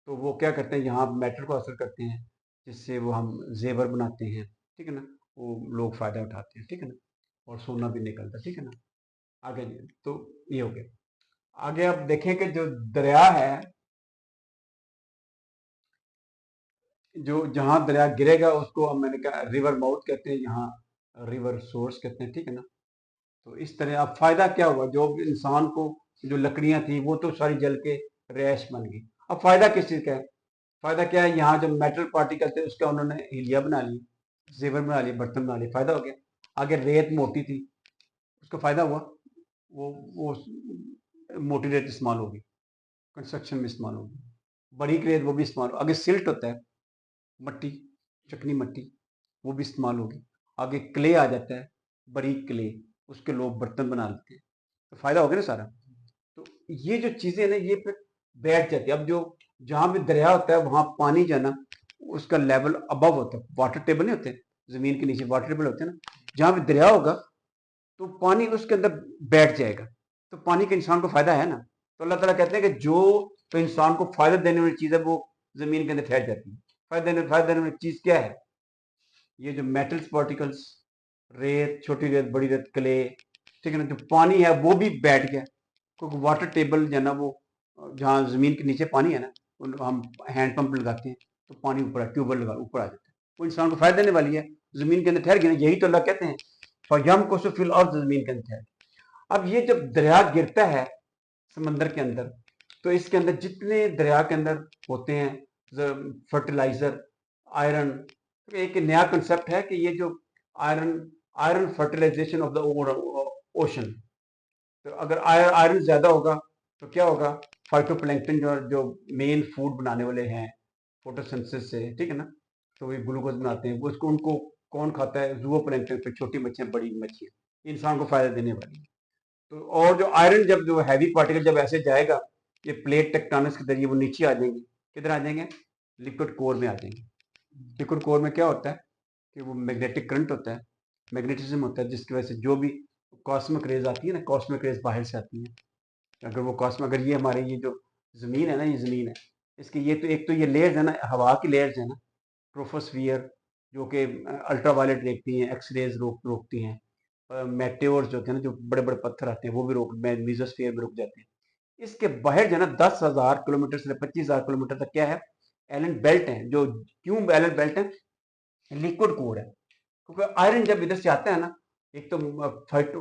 तो वो क्या करते हैं, यहाँ मेटल को असर करते हैं, जिससे वो हम जेवर बनाते हैं, ठीक है ना, वो लोग फ़ायदा उठाते हैं, ठीक है ना, और सोना भी निकलता है, ठीक है ना। आगे तो ये हो गया। आगे आप देखें कि जो दरिया है, जो जहाँ दरिया गिरेगा उसको हम, मैंने कहा रिवर माउथ कहते हैं, यहाँ रिवर सोर्स कहते हैं, ठीक है ना। तो इस तरह अब फायदा क्या हुआ, जो इंसान को जो लकड़ियां थी वो तो सारी जल के रैश बन गई। अब फायदा किस चीज का है, फायदा क्या है, यहाँ जो मेटल पार्टिकल थे उसका उन्होंने हिलिया बना ली, जेवर बना लिए, बर्तन बना लिए, फायदा हो गया। आगे रेत मोटी थी, उसका फायदा हुआ, वो मोटी रेत इस्तेमाल होगी, कंस्ट्रक्शन में इस्तेमाल होगी। बारीक रेत वो भी इस्तेमाल, आगे सिल्ट होता है, मट्टी, चकनी मट्टी, वो भी इस्तेमाल होगी। आगे क्ले आ जाता है, बारीक क्ले, उसके लोग बर्तन बना लेते हैं, तो फायदा हो गया ना सारा। तो ये जो चीजें ना ये फिर बैठ जाती है। अब जो जहां भी दरिया होता है वहां पानी जो है ना, उसका लेवल अबव होता है, वाटर टेबल नहीं होते, जमीन के नीचे वाटर टेबल होते हैं ना, जहां भी दरिया होगा तो पानी उसके अंदर बैठ जाएगा, तो पानी का इंसान को फायदा है ना। तो अल्लाह ताला कहते हैं कि जो तो इंसान को फायदा देने वाली चीज है वो जमीन के अंदर ठहर जाती है। फायदा देने वाली चीज क्या है, ये जो मेटल्स पार्टिकल्स, रेत, छोटी रेत, बड़ी रेत, क्ले, ठीक है ना, जो पानी है वो भी बैठ गया, क्योंकि वाटर टेबल जो है ना वो, जहाँ जमीन के नीचे पानी है ना, हम हैंड पंप लगाते हैं तो पानी ऊपर, ट्यूबवेल लगा ऊपर आ जाता है, वो इंसान को फायदा देने वाली है, जमीन के अंदर ठहर गया। यही तो अल्लाह कहते हैं फयम को फिल और जमीन के अंदर ठहर गया। अब ये जब दरिया गिरता है समंदर के अंदर, तो इसके अंदर जितने दरिया के अंदर होते हैं फर्टिलाइजर, आयरन, तो एक नया कंसेप्ट है कि ये जो iron iron fertilisation of the ocean, तो अगर आयरन ज्यादा होगा तो क्या होगा, फाइटोप्लैंक्टन जो मेन फूड बनाने वाले हैं फोटोसिंथेसिस से, ठीक है ना, तो वे ग्लूकोज बनाते हैं, वो उसको उनको कौन खाता है, जूओप्लैंक्टन, फिर छोटी मच्छियां, बड़ी मच्छियां, इंसान को फायदा देने वाली है। तो और जो आयरन, जब जो हैवी पार्टिकल जब ऐसे जाएगा, ये प्लेट टेक्टोनिक्स के जरिए वो नीचे आ जाएंगे, किधर आ जाएंगे, लिक्विड कोर में आ जाएंगे। लिक्विड कोर में क्या होता है कि वो मैग्नेटिक करंट होता है, मैग्नेटिज्म होता है, जिसकी वजह से जो भी कॉस्मिक रेज आती है ना, कॉस्मिक रेज बाहर से आती है। अगर वो कॉस्मिक, अगर ये हमारे ये जो ज़मीन है ना, ये ज़मीन है, इसकी ये तो एक तो ये लेयर्स है ना, हवा की लेयर्स है ना, ट्रोपोस्फियर, जो कि अल्ट्रा वायलेट देखती हैं, एक्स रेज रोकती हैं, मेटेओर्स जो होते हैं ना, जो बड़े बड़े पत्थर आते हैं वो भी रोक, मीजोस्फीयर में रुक जाते हैं। इसके बाहर जो है ना 10,000 किलोमीटर से 25,000 किलोमीटर तक क्या है, एलन बेल्ट है। जो क्यों एलन बेल्ट है, लिक्विड कोर है, क्योंकि आयरन जब इधर से आता है ना, एक तो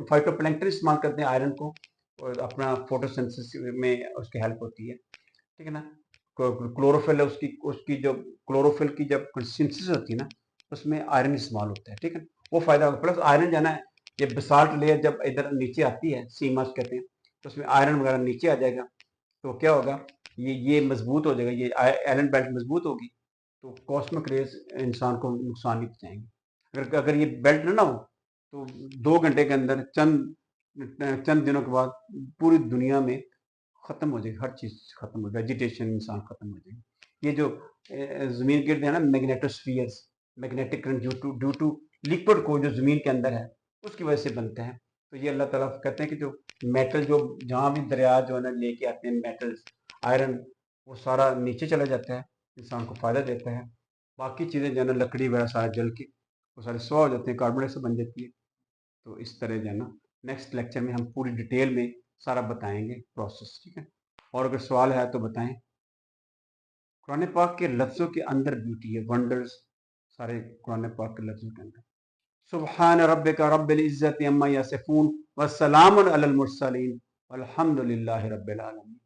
फाइटोप्लैंक्टन इस्तेमाल करते हैं आयरन को, और अपना फोटोसिंथेसिस में उसकी हेल्प होती है, ठीक है ना। क्लोरोफिल है, उसकी उसकी जो क्लोरोफिल की जब सिंथेसिस होती है ना, उसमें आयरन इस्तेमाल होता है, ठीक है, वो फायदा होगा। प्लस आयरन जो है ना, ये बेसाल्ट लेयर जब इधर नीचे आती है, सीमास कहते हैं, तो उसमें आयरन वगैरह नीचे आ जाएगा, तो क्या होगा, ये मजबूत हो जाएगा, ये आयरन बेल्ट मजबूत होगी, तो कॉस्मिक रेज इंसान को नुकसान नहीं पहुंचाएंगे। अगर अगर ये बेल्ट ना हो तो 2 घंटे के अंदर, चंद चंद दिनों के बाद पूरी दुनिया में खत्म हो जाएगी, हर चीज खत्म हो जाएगी, वेजिटेशन इंसान खत्म हो जाएगी। ये जो जमीन गिरते हैं ना, magnetospheres, magnetic current due to liquid को जो जमीन के अंदर है उसकी वजह से बनते हैं। तो ये अल्लाह ताला कहते हैं कि जो मेटल, जो जहाँ भी दरिया जो है ना लेके आते हैं मेटल्स, आयरन, वो सारा नीचे चला जाता है, इंसान को फायदा देता है। बाकी चीज़ें जो है ना, लकड़ी वगैरह सारा जल के वो सारे सुहा हो जाते हैं, कार्बन डाइऑक्साइड बन जाती है। तो इस तरह जो है ना, नेक्स्ट लेक्चर में हम पूरी डिटेल में सारा बताएंगे प्रोसेस, ठीक है। और अगर सवाल है तो बताएं। कुरान पाक के लफ्ज़ों के अंदर ब्यूटी है, वंडर्स सारे कुरान पाक के लफ्ज़ों के अंदर। सुब्हान रब्बिका रब्बिल इज्जति अम्मा यसिफून व सलामुन अलल मुरसलीन वल्हम्दुलिल्लाहि रब्बिल आलमीन।